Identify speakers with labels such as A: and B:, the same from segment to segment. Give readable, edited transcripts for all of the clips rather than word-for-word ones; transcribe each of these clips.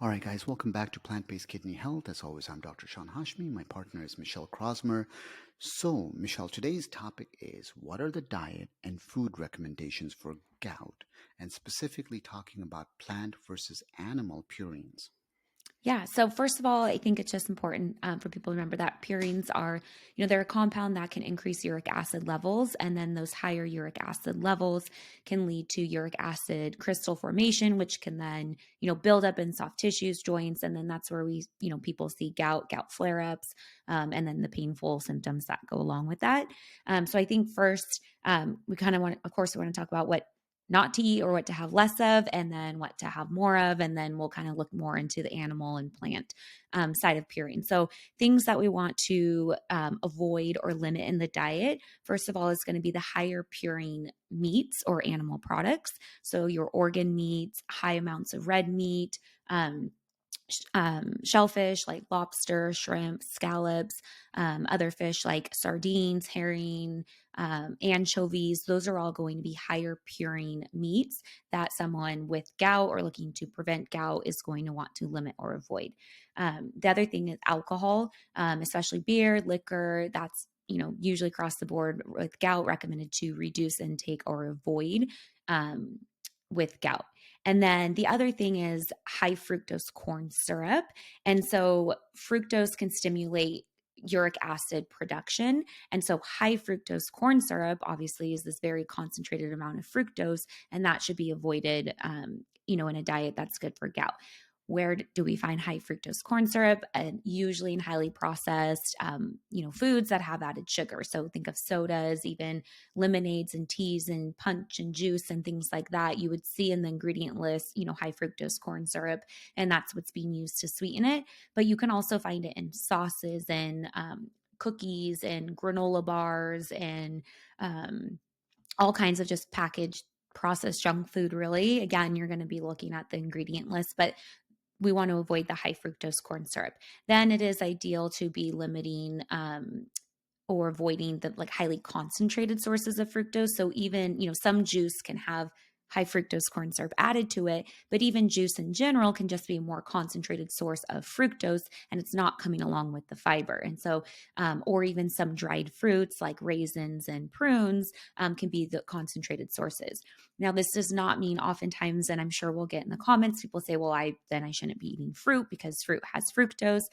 A: All right, guys, welcome back to Plant-Based Kidney Health. As always, I'm Dr. Sean Hashmi. My partner is Michele Crosmer. So, Michele, today's topic is what are the diet and food recommendations for gout, and specifically talking about plant versus animal purines.
B: Yeah. So first of all, I think it's just important for people to remember that purines are, they're a compound that can increase uric acid levels, and then those higher uric acid levels can lead to uric acid crystal formation, which can then, build up in soft tissues, joints, and then that's where people see gout flare-ups, and then the painful symptoms that go along with that. So I think first, we kind of want, of course, we want to talk about what not to eat or what to have less of, and then what to have more of. And then we'll kind of look more into the animal and plant side of purine. So things that we want to avoid or limit in the diet, first of all, is going to be the higher purine meats or animal products. So your organ meats, high amounts of red meat, shellfish like lobster, shrimp, scallops, other fish like sardines, herring, anchovies. Those are all going to be higher purine meats that someone with gout or looking to prevent gout is going to want to limit or avoid. The other thing is alcohol, especially beer, liquor. That's usually across the board with gout recommended to reduce intake or avoid with gout. And then the other thing is high fructose corn syrup. And so fructose can stimulate uric acid production. And so high fructose corn syrup obviously is this very concentrated amount of fructose, and that should be avoided, in a diet that's good for gout. Where do we find high fructose corn syrup? Usually in highly processed, foods that have added sugar. So think of sodas, even lemonades and teas and punch and juice and things like that. You would see in the ingredient list, high fructose corn syrup, and that's what's being used to sweeten it. But you can also find it in sauces and cookies and granola bars and all kinds of just packaged processed junk food. Really, again, you're going to be looking at the ingredient list, but we want to avoid the high fructose corn syrup. Then it is ideal to be limiting or avoiding the like highly concentrated sources of fructose. So even, some juice can have high fructose corn syrup added to it, but even juice in general can just be a more concentrated source of fructose, and it's not coming along with the fiber. And so, or even some dried fruits like raisins and prunes can be the concentrated sources. Now, this does not mean oftentimes, and I'm sure we'll get in the comments, people say, well, I shouldn't be eating fruit because fruit has fructose.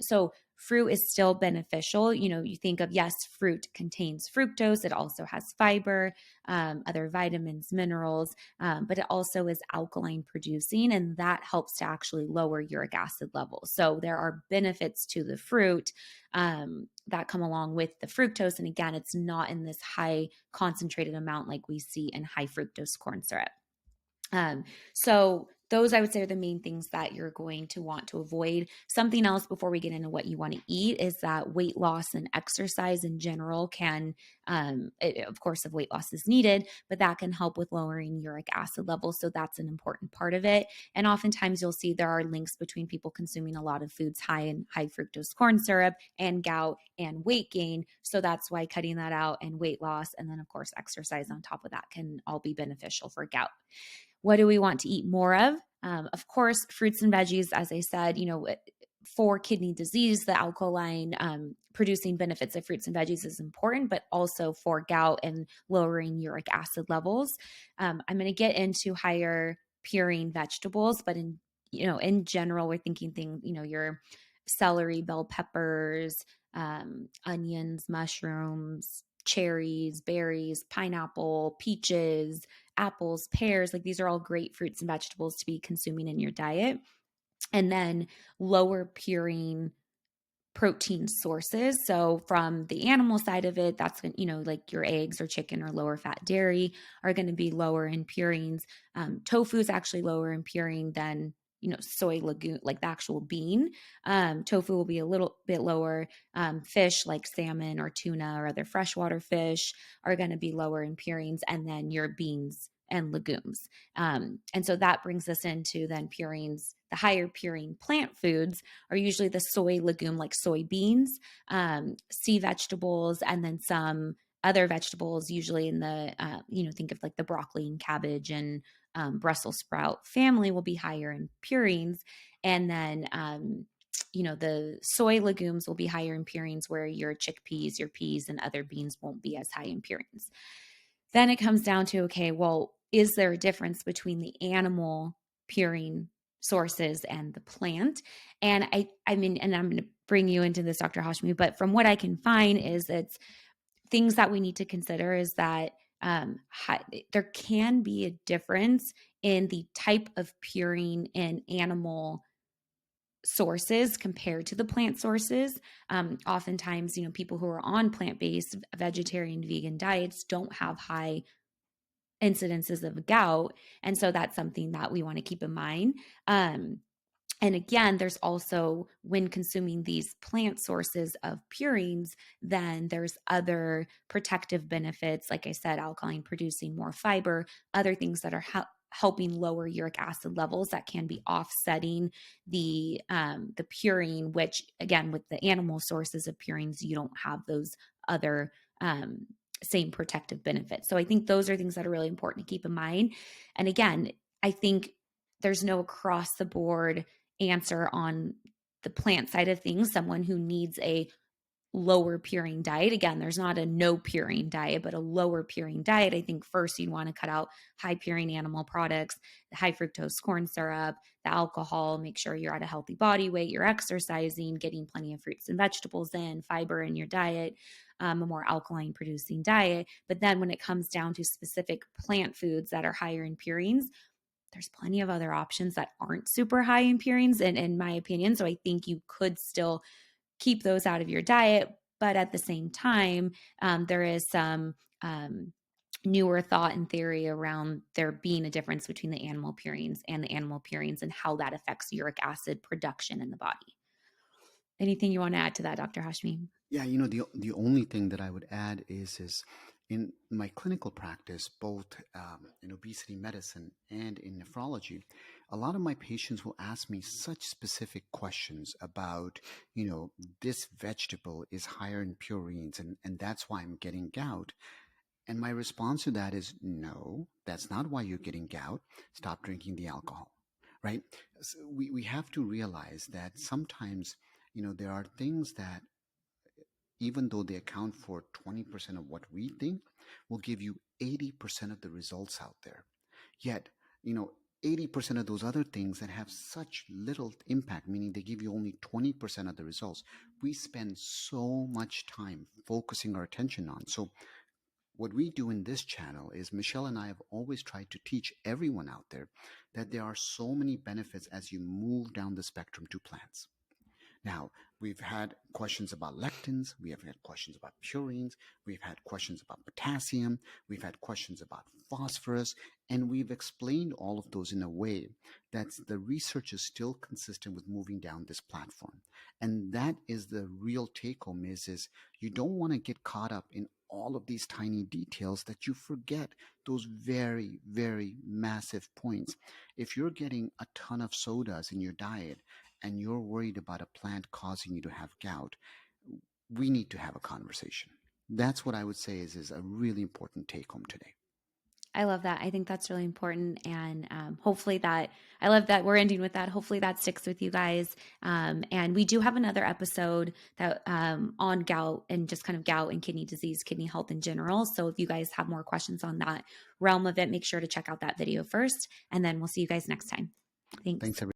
B: So fruit is still beneficial. You think of, yes, fruit contains fructose. It also has fiber, other vitamins, minerals, but it also is alkaline producing, and that helps to actually lower uric acid levels. So there are benefits to the fruit that come along with the fructose. And again, it's not in this high concentrated amount like we see in high fructose corn syrup. So those, I would say, are the main things that you're going to want to avoid. Something else before we get into what you want to eat is that weight loss and exercise in general can, of course, if weight loss is needed, but that can help with lowering uric acid levels. So that's an important part of it. And oftentimes you'll see there are links between people consuming a lot of foods high in high fructose corn syrup and gout and weight gain. So that's why cutting that out and weight loss, and then of course exercise on top of that, can all be beneficial for gout. What do we want to eat more of? Of course, fruits and veggies, as I said, for kidney disease, the alkaline producing benefits of fruits and veggies is important, but also for gout and lowering uric acid levels. I'm going to get into higher purine vegetables, but in general, we're thinking things, your celery, bell peppers, onions, mushrooms, cherries, berries, pineapple, peaches, apples, pears. Like these are all great fruits and vegetables to be consuming in your diet. And then lower purine protein sources. So from the animal side of it, that's, like your eggs or chicken or lower fat dairy are going to be lower in purines. Tofu is actually lower in purine than soy legume, like the actual bean. Tofu will be a little bit lower. Fish like salmon or tuna or other freshwater fish are going to be lower in purines, and then your beans and legumes. And so that brings us into then purines. The higher purine plant foods are usually the soy legume, like soybeans, sea vegetables, and then some other vegetables, usually in the, think of like the broccoli and cabbage and Brussels sprout family will be higher in purines. And then, the soy legumes will be higher in purines, where your chickpeas, your peas, and other beans won't be as high in purines. Then it comes down to, okay, well, is there a difference between the animal purine sources and the plant? And I mean, and I'm going to bring you into this, Dr. Hashmi, but from what I can find is it's things that we need to consider is that there can be a difference in the type of purine in animal sources compared to the plant sources. Oftentimes, people who are on plant-based vegetarian vegan diets don't have high incidences of gout, and so that's something that we want to keep in mind. And again, there's also, when consuming these plant sources of purines, then there's other protective benefits. Like I said, alkaline producing more fiber, other things that are helping lower uric acid levels that can be offsetting the purine, which again, with the animal sources of purines, you don't have those other same protective benefits. So I think those are things that are really important to keep in mind. And again, I think there's no across the board answer on the plant side of things. Someone who needs a lower purine diet, again, there's not a no purine diet, but a lower purine diet. I think first you'd want to cut out high purine animal products, the high fructose corn syrup, the alcohol, make sure you're at a healthy body weight, you're exercising, getting plenty of fruits and vegetables in, fiber in your diet, a more alkaline producing diet. But then when it comes down to specific plant foods that are higher in purines, there's plenty of other options that aren't super high in purines, in my opinion. So I think you could still keep those out of your diet. But at the same time, there is some newer thought and theory around there being a difference between the animal purines and the animal purines and how that affects uric acid production in the body. Anything you want to add to that, Dr. Hashmi?
A: Yeah, the only thing that I would add is in my clinical practice, both in obesity medicine and in nephrology, a lot of my patients will ask me such specific questions about, this vegetable is higher in purines, and that's why I'm getting gout. And my response to that is no, that's not why you're getting gout. Stop drinking the alcohol, right? So we have to realize that sometimes, there are things that, even though they account for 20% of what we think, will give you 80% of the results out there. Yet, 80% of those other things that have such little impact, meaning they give you only 20% of the results, we spend so much time focusing our attention on. So, what we do in this channel is Michele and I have always tried to teach everyone out there that there are so many benefits as you move down the spectrum to plants. Now, we've had questions about lectins, we have had questions about purines, we've had questions about potassium, we've had questions about phosphorus, and we've explained all of those in a way that the research is still consistent with moving down this platform. And that is the real take home is you don't want to get caught up in all of these tiny details that you forget those very, very massive points. If you're getting a ton of sodas in your diet, and you're worried about a plant causing you to have gout, we need to have a conversation. That's what I would say is a really important take home today.
B: I love that. I think that's really important. And hopefully I love that we're ending with that. Hopefully that sticks with you guys. And we do have another episode that on gout and just kind of gout and kidney disease, kidney health in general. So if you guys have more questions on that realm of it, make sure to check out that video first. And then we'll see you guys next time. Thanks.
A: Thanks, everyone.